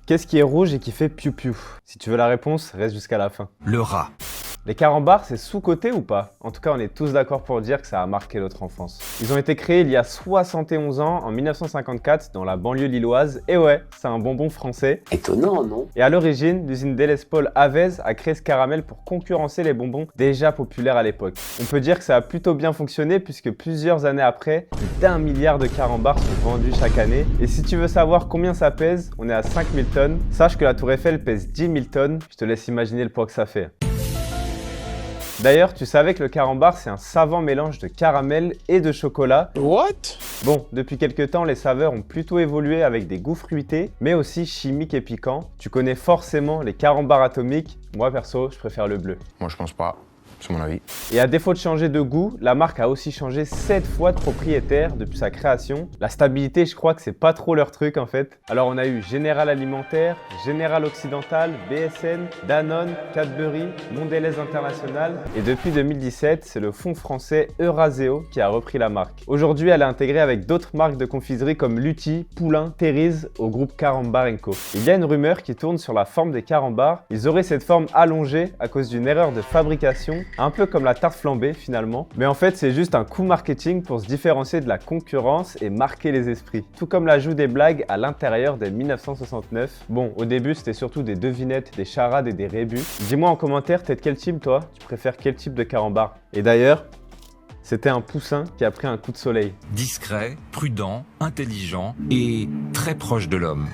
Qu'est-ce qui est rouge et qui fait piou-piou? Si tu veux la réponse, reste jusqu'à la fin. Le rat. Les carambars, c'est sous-coté ou pas? En tout cas, on est tous d'accord pour dire que ça a marqué notre enfance. Ils ont été créés il y a 71 ans, en 1954, dans la banlieue lilloise. Et ouais, c'est un bonbon français. Étonnant, non? Et à l'origine, l'usine Delespol Avez a créé ce caramel pour concurrencer les bonbons déjà populaires à l'époque. On peut dire que ça a plutôt bien fonctionné puisque plusieurs années après, plus d'1 milliard de carambars sont vendus chaque année. Et si tu veux savoir combien ça pèse, on est à 5000 tonnes. Sache que la Tour Eiffel pèse 10 000 tonnes. Je te laisse imaginer le poids que ça fait. D'ailleurs, tu savais que le carambar, c'est un savant mélange de caramel et de chocolat. What? Bon, depuis quelques temps, les saveurs ont plutôt évolué avec des goûts fruités, mais aussi chimiques et piquants. Tu connais forcément les carambars atomiques. Moi, perso, je préfère le bleu. Moi, je pense pas. C'est mon avis. Et à défaut de changer de goût, la marque a aussi changé 7 fois de propriétaire depuis sa création. La stabilité, je crois que c'est pas trop leur truc en fait. Alors on a eu Général Alimentaire, Général Occidental, BSN, Danone, Cadbury, Mondelez International. Et depuis 2017, c'est le fonds français Euraseo qui a repris la marque. Aujourd'hui, elle est intégrée avec d'autres marques de confiserie comme Lutti, Poulain, Thérèse au groupe Carambar & Co. Il y a une rumeur qui tourne sur la forme des carambars. Ils auraient cette forme allongée à cause d'une erreur de fabrication. Un peu comme la tarte flambée finalement, mais en fait c'est juste un coup marketing pour se différencier de la concurrence et marquer les esprits. Tout comme l'ajout des blagues à l'intérieur dès 1969. Bon, au début c'était surtout des devinettes, des charades et des rébus. Dis-moi en commentaire, t'es de quel team toi? Tu préfères quel type de carambar? Et d'ailleurs, c'était un poussin qui a pris un coup de soleil. Discret, prudent, intelligent et très proche de l'homme.